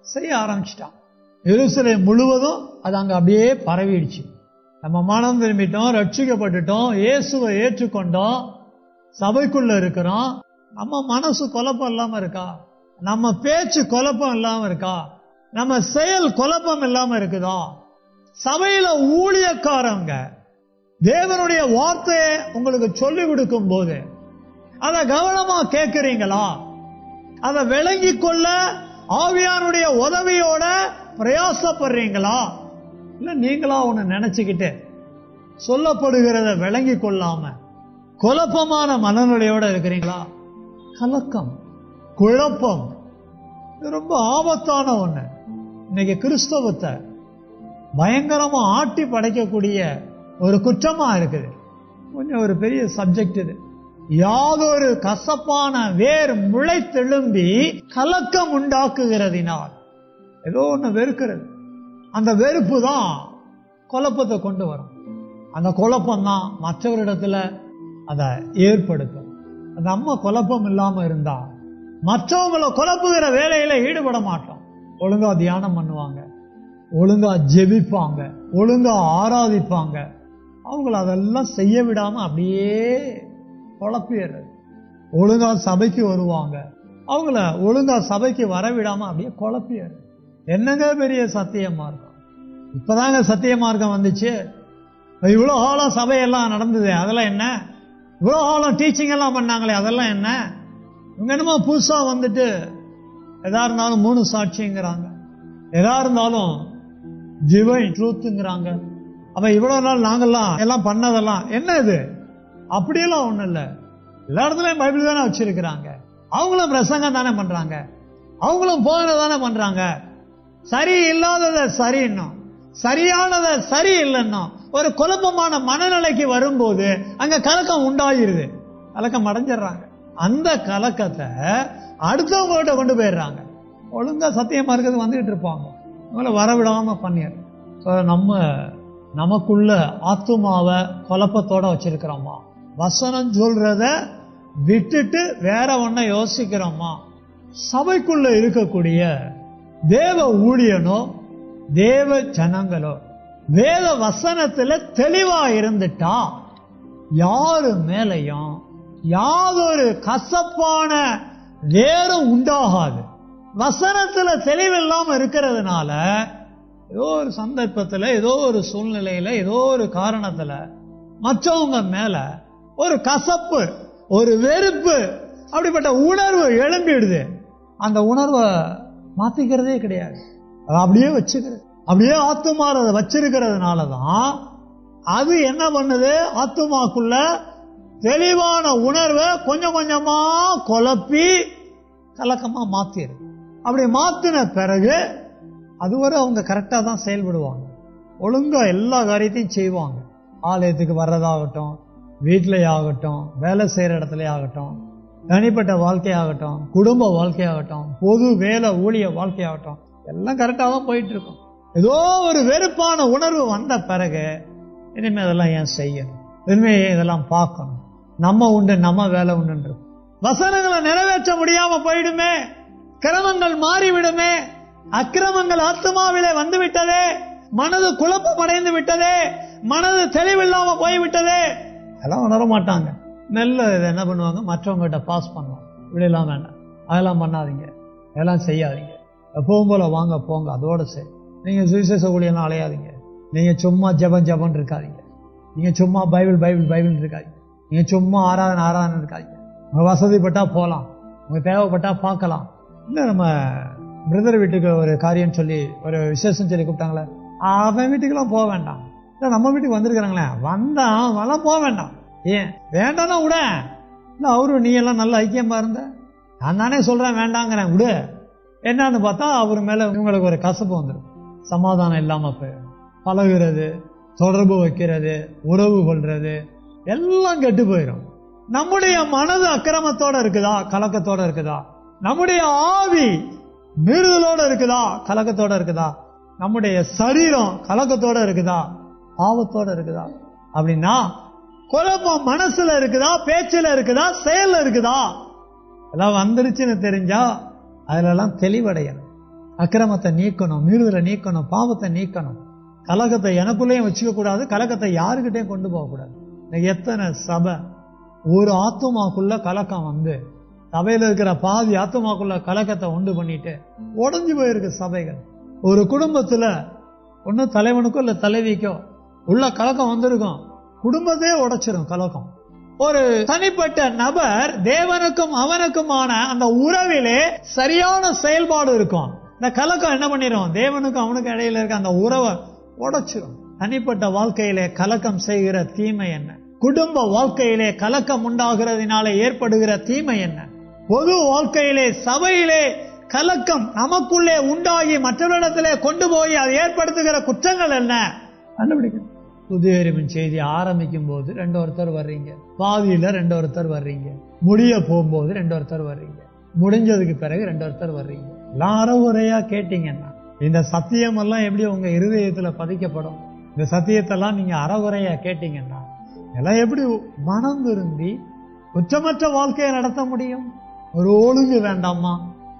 செய்ய ஆரம்பிச்சிட்டான். எருசலேம் முழுவதும் அது அங்க அப்படியே பரவிடுச்சு. நம்ம மனம் திரும்பிட்டோம், ரட்சிக்கப்பட்டுட்டோம், இயேசுவை ஏற்றுக்கொண்டோம், சபைக்குள்ள இருக்கிறோம், நம்ம மனசு குழப்பம் இல்லாம இருக்கா, நம்ம பேச்சு குழப்பம் இல்லாம இருக்கா, நம்ம செயல் குழப்பம் இல்லாம இருக்குதா, சபையில ஊழியக்காரங்க தேவனுடைய வார்த்தையை உங்களுக்கு சொல்லி கொடுக்கும் போது அதை கவனமா கேட்கிறீங்களா, அதை விளங்கி கொள்ள ஆவியானுடைய உதவியோட பிரயாசப்படுறீங்களா, இல்ல நீங்களா ஒண்ணு நினைச்சுக்கிட்டு சொல்லப்படுகிறத விளங்கி கொள்ளாம குழப்பமான மனநிலையோட இருக்கிறீங்களா? கலக்கம், குழப்பம் இது ரொம்ப ஆபத்தான ஒண்ணு. இன்னைக்கு கிறிஸ்தவத்தை பயங்கரமா ஆட்டி படைக்கக்கூடிய ஒரு குற்றமா இருக்குது. கொஞ்சம் ஒரு பெரிய சப்ஜெக்ட் இது. யாதொரு கசப்பான வேர் முளைத்தெழும்பி கலக்கம் உண்டாக்குகிறதினால் ஏதோ ஒண்ணு வெறுக்கிறது. அந்த வெறுப்பு தான் குழப்பத்தை கொண்டு வரும். அந்த குழப்பம் தான் மற்றவரிடத்துல அதை ஏற்படுத்தும். நம்ம குழப்பம் இல்லாம இருந்தா மற்றவங்களை குழப்புகிற வேலையில ஈடுபட மாட்டோம். ஒழுங்கா தியானம் பண்ணுவாங்க, ஒழுங்கா ஜெபிப்பாங்க, ஒழுங்கா ஆராதிப்பாங்க. அவங்கள அதெல்லாம் செய்ய விடாம அப்படியே குழப்பிடுறது. ஒழுங்கா சபைக்கு வருவாங்க, அவங்கள ஒழுங்கா சபைக்கு வரவிடாம அப்படியே குழப்பிடுறது. என்னங்க பெரிய சத்திய மார்க்கம், இப்பதாங்க சத்திய மார்க்கம் வந்துச்சு, இவ்வளவு காலம் சபையெல்லாம் நடந்தது அதெல்லாம் என்ன, இவ்வளவு காலம் டீச்சிங் எல்லாம் பண்ணாங்களே அதெல்லாம் என்ன, இவங்க என்னமோ புதுசா வந்துட்டு எதா இருந்தாலும் 3 சாட்சிங்கிறாங்க, எதா இருந்தாலும் டிவைன் ட்ரூத்துங்கிறாங்க. அப்ப இவ்வளவு நாள் நாங்கெல்லாம் எல்லாம் பண்ணதெல்லாம் என்ன இது? அப்படியெல்லாம் ஒண்ணும் இல்ல. எல்லா இடத்துலயும் பைபிள் தானே வச்சிருக்கிறாங்க, அவங்களும் பிரசங்கம் தானே பண்றாங்க, அவங்களும் போதனை தானே பண்றாங்க. சரி இல்லாதத சரி இன்னும், சரியானத சரி இல்லைன்னா ஒரு குழப்பமான மனநிலைக்கு வரும்போது அங்க கலக்கம் உண்டாயிருது, கலக்கம் அடைஞ்சிடறாங்க. அந்த கலக்கத்தை அடுத்தவங்கள்ட்ட கொண்டு போயிடுறாங்க. ஒழுங்கா சத்தியமா இருக்கிறது வந்துட்டு இருப்பாங்க, அவங்கள வரவிடாம பண்ணிடுறோம். நமக்குள்ள ஆத்துமாவை குழப்பத்தோட வச்சிருக்கிறோமா? வசனம் சொல்றத விட்டுட்டு வேற ஒன்ன யோசிக்கிறோமா? சபைக்குள்ள இருக்கக்கூடிய தேவ ஊழியனோ தேவ ஜனங்களோ வேத வசனத்துல தெளிவா இருந்துட்டா யாரு மேலையும் யாதொரு கசப்பான வேறும் உண்டாகாது. வசனத்துல தெளிவில்லாம இருக்கிறதுனால ஏதோ ஒரு சந்தர்ப்பத்துல, ஏதோ ஒரு சூழ்நிலையில, ஏதோ ஒரு காரணத்துல மற்றவங்க மேல ஒரு கசப்பு, ஒரு வெறுப்பு, அப்படிப்பட்ட உணர்வு எழும்பிடுது. அந்த உணர்வை மாத்திக்கிறதே கிடையாது, அதை அப்படியே வச்சுக்கிறது. அப்படியே ஆத்துமார வச்சிருக்கிறதுனாலதான் அது என்ன பண்ணுது, ஆத்துமாக்குள்ள தெளிவான உணர்வை கொஞ்சம் கொஞ்சமா குழப்பி கலக்கமா மாத்திரு. அப்படி மாத்தின பிறகு அதுவரை அவங்க கரெக்டா தான் செயல்படுவாங்க, ஒழுங்கா எல்லா காரியத்தையும் செய்வாங்க. ஆலயத்துக்கு வர்றதாகட்டும், வீட்டிலே ஆகட்டும், வேலை செய்யற இடத்துல ஆகட்டும், தனிப்பட்ட வாழ்க்கையாகட்டும், குடும்ப வாழ்க்கையாகட்டும், பொது வேலை ஊழிய வாழ்க்கையாகட்டும், எல்லாம் கரெக்டா தான் போயிட்டு இருக்கும். ஏதோ ஒரு வெறுப்பான உணர்வு வந்த பிறகு இனிமே அதெல்லாம் ஏன் செய்யணும், இனிமே இதெல்லாம் பார்க்கணும், நம்ம உண்டு நம்ம வேலை உண்டு, வசனங்களை நிறைவேற்ற முடியாம போயிடுமே, கிரமங்கள் மாறிவிடுமே, அக்கிரமங்கள் ஆத்மாவிலே வந்து விட்டதே, மனது குழப்பம் அடைந்து விட்டதே, மனது தெளிவில்லாம போய்விட்டதே, அதெல்லாம் உணர மாட்டாங்க. மெல்ல இதை என்ன பண்ணுவாங்க, மற்றவங்ககிட்ட பாஸ் பண்ணுவாங்க. இப்படியெல்லாம் வேண்டாம், அதெல்லாம் பண்ணாதீங்க, அதெல்லாம் செய்யாதீங்க, எப்பவும் போல வாங்க போங்க, அதோட சரி. நீங்க சுவிசேஷ ஊழியெல்லாம் அலையாதீங்க, நீங்க சும்மா ஜபம் இருக்காதீங்க, நீங்க சும்மா பைபிள் இருக்காதீங்க, நீங்க சும்மா ஆராதனை இருக்காதீங்க, உங்க வசதிப்பட்டா போலாம், உங்க தேவைப்பட்டா பார்க்கலாம். இன்னும் நம்ம பிரதர் வீட்டுக்கு ஒரு காரியம் சொல்லி ஒரு விசேஷம் சொல்லி கூப்பிட்டாங்களே, அவன் வீட்டுக்கெல்லாம் போக வேண்டாம். இல்ல நம்ம வீட்டுக்கு வந்திருக்கிறாங்களே வந்தான் போக வேண்டாம். ஏன் வேண்டாம்னா விட, இல்ல அவரு நீ எல்லாம் நல்ல ஐக்கியமா இருந்த, நான் தானே சொல்றேன் வேண்டாங்கிறேன் விடு. என்னன்னு பார்த்தா அவர் மேல இவங்களுக்கு ஒரு கசப்பு வந்துடும், சமாதானம் இல்லாம போயிடும், பழகுறது, தொடர்பு வைக்கிறது, உறவு கொள்றது எல்லாம் கெட்டு போயிடும். நம்முடைய மனது அக்கிரமத்தோட இருக்குதா, கலக்கத்தோட இருக்குதா? நம்முடைய ஆவி மீறுதலோட இருக்குதா, கலக்கத்தோட இருக்குதா? நம்முடைய சரீரம் கலக்கத்தோட இருக்குதா, பாவத்தோட இருக்குதா? அப்படின்னா குழப்பம் மனசுல இருக்குதா, பேச்சுல இருக்குதா, செயல்ல இருக்குதா? எல்லாம் வந்துருச்சுன்னு தெரிஞ்சா அதுல எல்லாம் தெளிவடையணும். அக்கிரமத்தை நீக்கணும், மீறுதலை நீக்கணும், பாவத்தை நீக்கணும். கலக்கத்தை எனக்குள்ளேயும் வச்சுக்க கூடாது, கலக்கத்தை யாருக்கிட்டையும் கொண்டு போக கூடாது. எத்தனை சபை ஒரு ஆத்துமாக்குள்ள கலக்கம் வந்து சபையில இருக்கிற பாதி ஆத்துமாக்குள்ள கலக்கத்தை உண்டு பண்ணிட்டு உடஞ்சு போயிருக்கு சபைகள். ஒரு குடும்பத்துல ஒண்ணு தலைவனுக்கோ இல்ல தலைவிக்கோ உள்ள கலக்கம் வந்திருக்கும், குடும்பத்தையே உடைச்சிரும் கலக்கம். ஒரு தனிப்பட்ட நபர் தேவனுக்கும் அவனுக்குமான அந்த உறவிலே சரியான செயல்பாடு இருக்கும், இந்த கலக்கம் என்ன பண்ணிரும், தேவனுக்கும் அவனுக்கும் இடையில இருக்க அந்த உறவை உடைச்சிரும். தனிப்பட்ட வாழ்க்கையிலே கலக்கம் செய்கிற தீமை என்ன? குடும்ப வாழ்க்கையிலே கலக்கம் உண்டாகிறதுனால ஏற்படுகிற தீமை என்ன? பொது வாழ்க்கையிலே சபையிலே கலக்கம் நமக்குள்ளே உண்டாகி மற்றவரிடத்திலே கொண்டு போய் அதை ஏற்படுத்துகிற குற்றங்கள் என்ன கண்டுபிடிக்கணும். புதிய அறிவின் செய்தி ஆரம்பிக்கும் போது 2 ஒருத்தர் வர்றீங்க, பாதியில 2 ஒருத்தர் வர்றீங்க, முடிய போகும்போது 2 ஒருத்தர் வர்றீங்க, முடிஞ்சதுக்கு பிறகு 2 ஒருத்தர் வர்றீங்க. எல்லாரும் ஒரையா கேட்டீங்கன்னா இந்த சத்தியம் எல்லாம் எப்படி உங்க இருதயத்துல பதிக்கப்படும்? இந்த சத்தியத்தெல்லாம் நீங்க அறகுறையா கேட்டீங்கன்னா எல்லாம் எப்படி மனம் விரும்பி குற்றமற்ற வாழ்க்கையை நடத்த முடியும்? ஒரு ஒழுங்கு வேண்டாமா?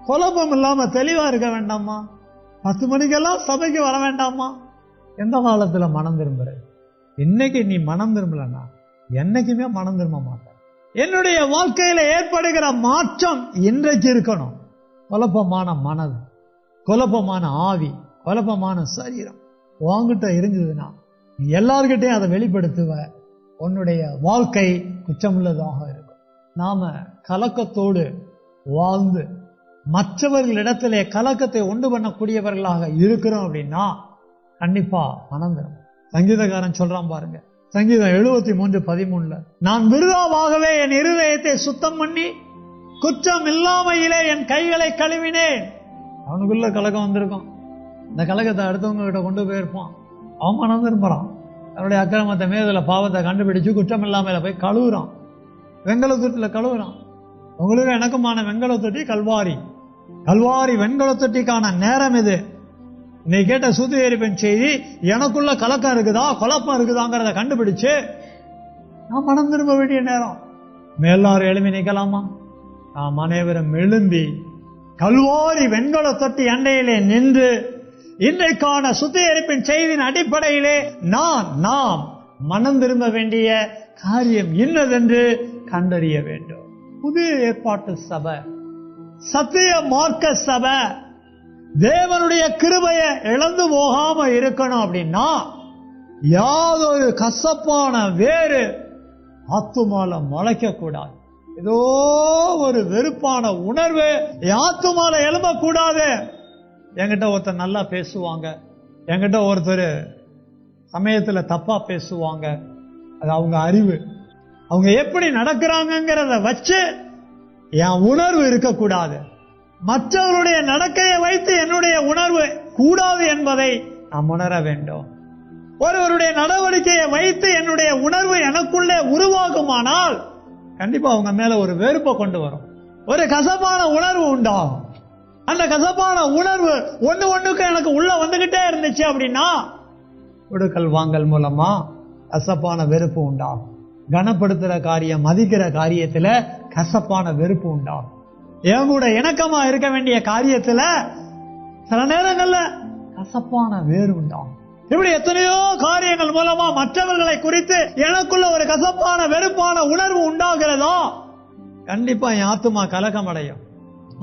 குழப்பம் இல்லாம தெளிவா இருக்க வேண்டாமா? 10 மணிக்கெல்லாம் சபைக்கு வர வேண்டாமா? எந்த காலத்துல மனம் திரும்புறது? இன்னைக்கு நீ மனம் திரும்பலன்னா என்னைக்குமே மனம் திரும்ப மாட்ட. என்னுடைய வாழ்க்கையில ஏற்படுகிற மாற்றம் இன்றைக்கு இருக்கணும். குழப்பமான மனது, குழப்பமான ஆவி, குழப்பமான சரீரம் உன்கிட்ட இருந்ததுன்னா எல்லார்கிட்டையும் அதை வெளிப்படுத்துவ. உன்னுடைய வாழ்க்கை குற்றமுள்ளதாக இருக்கும். நாம கலக்கத்தோடு வாழ்ந்து மற்றவர்களிடத்திலே கலக்கத்தை உண்டு பண்ணக்கூடியவர்களாக இருக்கிறோம் அப்படின்னா கண்டிப்பா மனம் தரும். சங்கீதக்காரன் சொல்றான் பாருங்க, சங்கீதம் 73:13, நான் விருதாவாகவே என் இருதயத்தை சுத்தம் பண்ணி குற்றம் இல்லாமையிலே என் கைகளை கழுவினேன். அவனுக்குள்ள கலக்கம் வந்திருக்கும். இந்த கலக்கத்தை அடுத்தவங்க கிட்ட கொண்டு போயிருப்பான். அவன் மனம் திரும்புறான். அவனுடைய அக்கிரமத்தை மேல பாவத்தை கண்டுபிடிச்சு குற்றம் இல்லாமையில போய் கழுவுறான். வெங்கல தொட்டில கழுவுறான். உங்களுக்கு எனக்குமான வெங்கல தொட்டி கல்வாரி. கல்வாரி வெண்கல தொட்டிக்கான நேரம் இது. நீ கேட்ட சுத்திகரிப்பின் செய்தி எனக்குள்ள கலக்கம் இருக்குதா குழப்பம் இருக்குதாங்கிறத கண்டுபிடிச்சு நான் மனம் திரும்ப வேண்டிய நேரம். மேலாறு எழுப்பி நிக்கலாமா? நாம் அனைவரும் எழும்பி கல்வாரி வெண்கல தொட்டி அண்டையிலே நின்று இன்றைக்கான சுத்திகரிப்பின் செய்தியின் அடிப்படையிலே நாம் மனம் திரும்ப வேண்டிய காரியம் இன்னதென்று கண்டறிய வேண்டும். புதிய ஏற்பாட்டு சபை, சத்திய மார்க்க சபை தேவனுடைய கிருபையை இழந்து போகாம இருக்கணும் அப்படின்னா யாதொரு கசப்பான வேறு ஆத்துமால முளைக்க கூடாது. ஏதோ ஒரு வெறுப்பான உணர்வு ஆத்துமால எழும்பக்கூடாது. என்கிட்ட ஒருத்தர் நல்லா பேசுவாங்க, என்கிட்ட ஒருத்தர் சமயத்துல தப்பா பேசுவாங்க, அது அவங்க அறிவு. அவங்க எப்படி நடக்கிறாங்கிறத வச்சு என் உணர்வு இருக்கக்கூடாது. மற்றவருடைய நடக்கையை வைத்து என்னுடைய உணர்வு கூடாது என்பதை நாம் உணர வேண்டும். ஒருவருடைய நடவடிக்கையை வைத்து என்னுடைய உணர்வு எனக்குள்ளே உருவாகுமானால் கண்டிப்பா அவங்க மேல ஒரு வெறுப்பை கொண்டு வரும். ஒரு கசப்பான உணர்வு உண்டாகும். அந்த கசப்பான உணர்வு ஒண்ணுக்கு எனக்கு உள்ள வந்துகிட்டே இருந்துச்சு அப்படின்னா கொடுக்கல் வாங்கல் மூலமா கசப்பான வெறுப்பு உண்டாகும். கனப்படுத்துற காரியம், மதிக்கிற காரியத்துல கசப்பான வெறுப்பு உண்டாகும். என் கூட இணக்கமா இருக்க வேண்டிய காரியத்துல சில நேரங்கள்ல கசப்பான வேறு உண்டாகும். இப்படி எத்தனையோ காரியங்கள் மூலமா மற்றவர்களை குறித்து எனக்குள்ள ஒரு கசப்பான வெறுப்பான உணர்வு உண்டாகிறதோ கண்டிப்பா என் ஆத்துமா கலக்கம் அடையும்.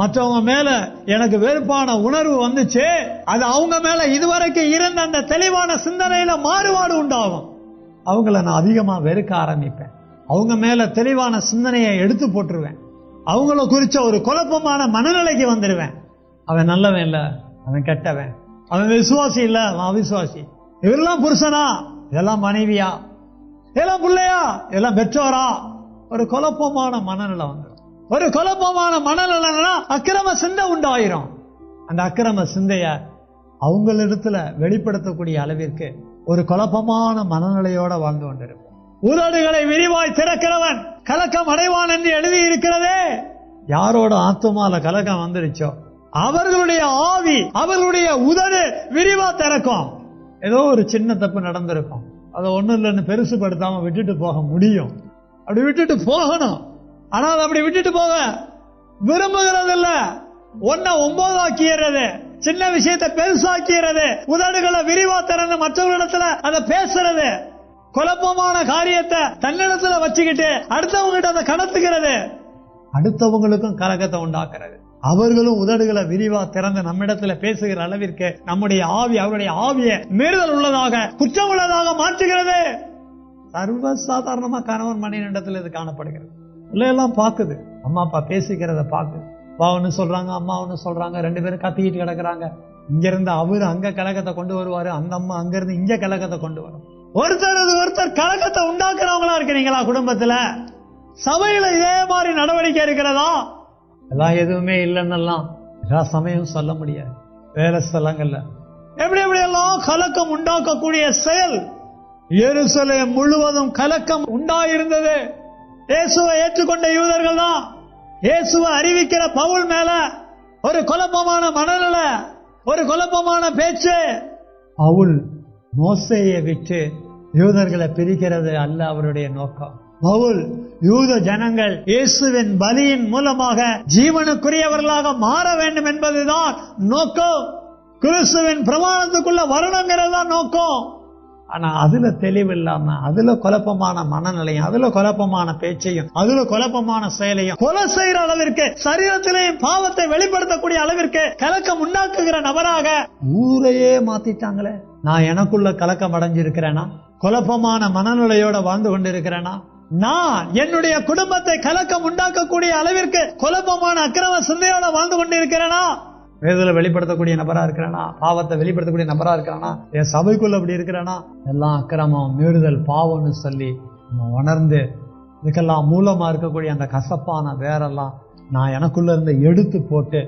மற்றவங்க மேல எனக்கு வெறுப்பான உணர்வு வந்துச்சு, அது அவங்க மேல இதுவரைக்கும் இருந்த அந்த தெளிவான சிந்தனையில மாறுபாடு உண்டாகும். அவங்கள நான் அதிகமா வெறுக்க ஆரம்பிப்பேன். அவங்க மேல தெளிவான சிந்தனையை எடுத்து போட்டுருவேன். அவங்கள குறிச்ச ஒரு குழப்பமான மனநிலைக்கு வந்துடுவேன். அவன் நல்லவன் இல்ல, அவன் கெட்டவன், அவன் விசுவாசி இல்ல, அவன் அவிசுவாசி, இவரெல்லாம் புருஷனா, இதெல்லாம் மனைவியா, இதெல்லாம் பிள்ளையா, இதெல்லாம் பெற்றோரா. ஒரு குழப்பமான மனநிலை வந்துடும். ஒரு குழப்பமான மனநிலைனா அக்கிரம சிந்தை உண்டாயிரும். அந்த அக்கிரம சிந்தைய அவங்களிடத்துல வெளிப்படுத்தக்கூடிய அளவிற்கு ஒரு குழப்பமான மனநிலையோட வாழ்ந்து கொண்டிருக்கும். உதடுகளை விரிவாய் திறக்கிறவன் கலக்கம் அடைவான் என்று எழுதி இருக்கிறதே. யாரோட ஆத்துமால கலக்கம் வந்துருச்சோ அவர்களுடைய ஆவி, அவர்களுடைய உதடு விரிவா திறக்கும். ஏதோ ஒரு சின்ன தப்பு நடந்திருக்கும், அதை ஒண்ணும் இல்லைன்னு பெருசுபடுத்தாம விட்டுட்டு போக முடியும். அப்படி விட்டுட்டு போகணும். ஆனால் அப்படி விட்டுட்டு போக விரும்புகிறது இல்ல. 1 ஆக்கிடுறது, சின்ன விஷயத்தை பெருசாக்கிறது, உதடுகளை விரிவா திறந்து மற்றவர்களிடத்துல அதை பேசுறது, குழப்பமான காரியத்தை தன்னிடத்துல வச்சுக்கிட்டு அடுத்தவங்க அதை கடத்துகிறது, அடுத்தவங்களுக்கும் கலக்கத்தை உண்டாக்குறது. அவர்களும் உதடுகளை விரிவா திறந்து நம்மிடத்துல பேசுகிற அளவிற்கு நம்முடைய ஆவி அவருடைய ஆவியை மீறுதல் உள்ளதாக குற்றம் உள்ளதாக மாற்றுகிறது. சர்வசாதாரணமா கணவன் மனைவி இடத்துல இது காணப்படுகிறது. எல்லாம் பாக்குது, அம்மா அப்பா பேசிக்கிறத பாக்குது. அப்பா ஒண்ணு சொல்றாங்க, அம்மா ஒண்ணு சொல்றாங்க, 2 பேரும் கத்திக்கிட்டு கிடக்குறாங்க. இங்க இருந்து அவரு அங்க கலக்கத்தை கொண்டு வருவாரு, அந்த அம்மா அங்க இருந்து இங்க கலக்கத்தை கொண்டு வரும். ஒருத்தர் கலக்கத்தை உண்டாக்குறவங்களா இருக்கிறீங்களா? குடும்பத்துல சபையில இதே மாதிரி நடவடிக்கை இருக்கிறதா? எல்லாம் எதுவுமே இல்லைன்னெல்லாம் எல்லா சமயம் சொல்ல முடியாது. வேற ஸ்தலங்கள்ல எப்படி எல்லாம் கலக்கம் உண்டாக்கக்கூடிய செயல். எருசலேம் முழுவதும் கலக்கம் உண்டாயிருந்தது. இயேசுவை ஏற்றுக்கொண்ட யூதர்கள் தான். இயேசுவை அறிவிக்கிற பவுல் மேல ஒரு குழப்பமான மனநிலை, ஒரு குழப்பமான பேச்சு. பவுல் மோசேயை விட்டு யூதர்களை பிரிக்கிறது அல்ல அவருடைய நோக்கம். பவுல் யூத ஜனங்கள் இயேசுவின் பலியின் மூலமாக ஜீவனுக்குரியவர்களாக மாற வேண்டும் என்பதுதான் நோக்கம். கிறிஸ்துவின் பிரமாணத்துக்குள்ள வரணுங்கிறதா நோக்கம். ஆனா அதுல தெளிவு இல்லாம, அதுல குழப்பமான மனநிலையும், அதுல குழப்பமான பேச்சையும், அதுல குழப்பமான செயலையும், கொலை செய்யற அளவிற்கு, சரீரத்திலேயும் பாவத்தை வெளிப்படுத்தக்கூடிய அளவிற்கு கலக்கம் உண்டாக்குகிற நபராக ஊரையே மாத்திட்டாங்களே. நான் எனக்குள்ள கலக்கம் அடைஞ்சிருக்கிறேனா? குழப்பமான மனநிலையோட வாழ்ந்து கொண்டிருக்கிறேனா? நான் என்னுடைய குடும்பத்தை கலக்கம் உண்டாக்கக்கூடிய அளவிற்கு குழப்பமான அக்கிரம சிந்தையோட வாழ்ந்து கொண்டிருக்கிறேனா? வேதனை வெளிப்படுத்தக்கூடிய நபரா இருக்கிறானா? பாவத்தை வெளிப்படுத்தக்கூடிய நபரா இருக்கிறானா? என் சபைக்குள்ள அப்படி இருக்கிறானா? எல்லாம் அக்கிரமம், மீறுதல், பாவம்னு சொல்லி உணர்ந்து இதுக்கெல்லாம் மூலமா இருக்கக்கூடிய அந்த கசப்பான வேறெல்லாம் நான் எனக்குள்ள இருந்து எடுத்து போட்டு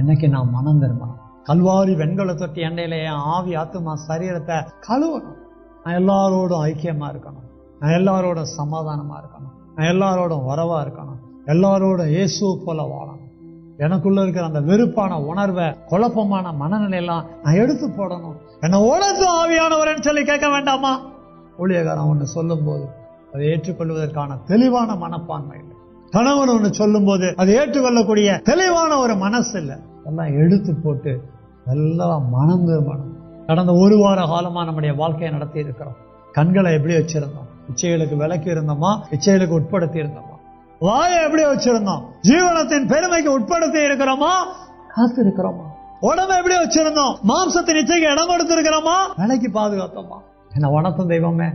என்னைக்கு நான் மனம் திரும்பணும். கல்வாரி வெண்கல தொட்டி எண்ணெயில என் ஆவி, ஆத்துமா, சரீரத்தை கழுவணும். நான் எல்லாரோடும் ஐக்கியமா இருக்கணும். நான் எல்லாரோடும் சமாதானமா இருக்கணும். நான் எல்லாரோடும் உறவா இருக்கணும். எல்லாரோடும் இயேசு போல வாழணும். எனக்குள்ள இருக்கிற அந்த வெறுப்பான உணர்வை, குழப்பமான மனநிலையெல்லாம் நான் எடுத்து போடணும். என்ன உணர்ந்து ஆவியானவர்ன்னு சொல்லி கேட்க வேண்டாமா? ஊழியக்காரன் ஒன்று சொல்லும் போது அதை ஏற்றுக்கொள்வதற்கான தெளிவான மனப்பான்மை இல்லை. கணவன் ஒன்று சொல்லும் போது அதை ஏற்றுக்கொள்ளக்கூடிய தெளிவான ஒரு மனசு இல்லை. எல்லாம் எடுத்து போட்டு எல்லாம் மனம் திரும்பணும். கடந்த ஒரு வார காலமா நம்முடைய வாழ்க்கையை நடத்தி இருக்கிறோம். கண்களை எப்படி வச்சிருந்தோம்? இச்சைகளுக்கு விலக்கி இருந்தோமா? இச்சைகளுக்கு உட்படுத்தி இருந்தோமா? வாயை எப்படி வச்சிருந்தோம்? ஜீவனத்தின் பெருமைக்கு உட்படுத்தி இருக்கிறோமா? காத்து இருக்கிறோமா? உடம்பை எப்படி வச்சிருந்தோம்? மாம்சத்தின் இச்சைக்கு இடம் கொடுத்து இருக்கிறோமா? விலைக்கு பாதுகாத்தோமா? என்ன வணக்கம் தெய்வமே,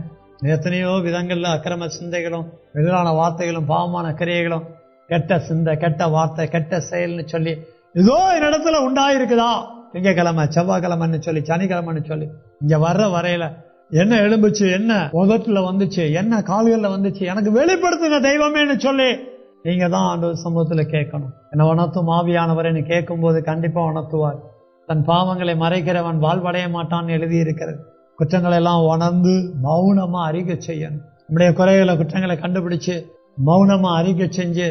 எத்தனையோ விதங்கள்ல அக்கிரம சிந்தைகளும், எதிரான வார்த்தைகளும், பாவமான கிரியைகளும், கெட்ட சிந்தை, கெட்ட வார்த்தை, கெட்ட செயல்னு சொல்லி ஏதோ என்னிடத்துல உண்டாயிருக்குதா? திங்கக்கிழமை, செவ்வாய்க்கிழமைன்னு சொல்லி, சனிக்கிழமைன்னு சொல்லி இங்க வர்ற வரையில என்ன எழும்புச்சு, என்ன உதட்டுல வந்துச்சு, என்ன கால்கள்ல வந்துச்சு, எனக்கு வெளிப்படுத்துங்க தெய்வமேன்னு சொல்லி நீங்க தான் ஆண்டவர் சமூகத்துல கேட்கணும். என்ன உணர்த்தும் ஆவியானவர்னு கேட்கும் போது கண்டிப்பா உணர்த்துவார். தன் பாவங்களை மறைக்கிறவன் வாழ்வடைய மாட்டான்னு எழுதி இருக்கிறது. குற்றங்களை எல்லாம் உணர்ந்து மௌனமா அறிக்கை செய்யணும். நம்முடைய குறைகளை, குற்றங்களை கண்டுபிடிச்சு மௌனமா அறிக்கை செஞ்சு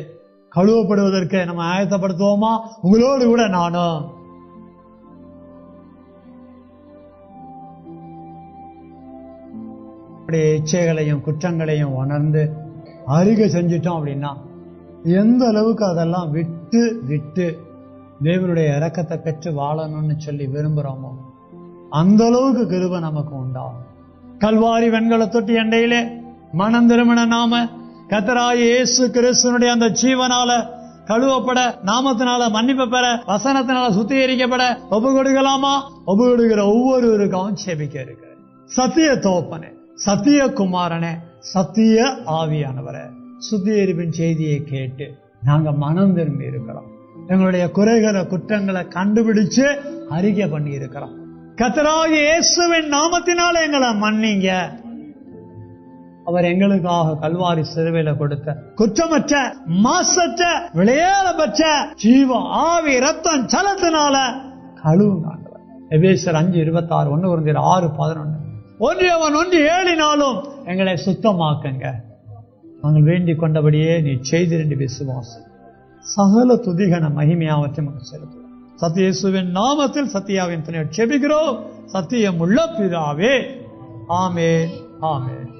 கழுவப்படுவதற்கு நம்ம ஆயத்தப்படுத்துவோமா? உங்களோடு கூட நானும் இச்சைகளையும் குற்றங்களையும் உணர்ந்து அறிக்கை செஞ்சிட்டோம் அப்படின்னா எந்த அளவுக்கு அதெல்லாம் விட்டு விட்டு தேவனுடைய இரக்கத்தை பெற்று வாழணும்னு சொல்லி விரும்புறோமோ அந்த அளவுக்கு கிருபை நமக்கு உண்டாகும். கல்வாரி வெண்கல தொட்டி எண்டையிலே மனம் திரும்பின நாம கர்த்தராகிய இயேசு கிறிஸ்துவினுடைய அந்த ஜீவனால கழுவப்பட, நாமத்தினால மன்னிப்பு பெற, வசனத்தினால சுத்திகரிக்கப்பட ஒப்பு கொடுக்கலாமா? ஒப்பு கொடுக்கிற ஒவ்வொருவருக்கும் செபிக்க இருக்கு. சத்திய தோப்பனே, சத்திய குமாரனே, சத்திய ஆவியானவரே, சுத்திகரிப்பின் செய்தியை கேட்டு நாங்க மனம் திரும்பி இருக்கிறோம். எங்களுடைய குறைகளை, குற்றங்களை கண்டுபிடிச்சு அறிக்கை பண்ணி இருக்கிறோம். கர்த்தராகிய இயேசுவின் நாமத்தினால எங்களை மன்னிங்க. அவர் எங்களுக்காக கல்வாரி சிலுவையில கொடுத்த குற்றமற்ற, மாசற்ற, விளையாடப்பட்ட ஜீவ ஆவி ரத்தம் சலத்தினால கழுவுங்க. எபேசியர் 5:26, 1 Corinthians 6:11, 1:7 எங்களை சுத்தமாக்குங்க. நாங்கள் வேண்டிக் கொண்டபடியே நீ செய்திருந்து விசுவாசம் சகல துதிகன மகிமையாவற்றை செலுத்துவோம். சத்திய இயேசுவின் நாமத்தில் சத்தியாவின் துணையோடு ஜெபிக்கிறோம். சத்தியம் உள்ள பிதாவே, ஆமென், ஆமென்.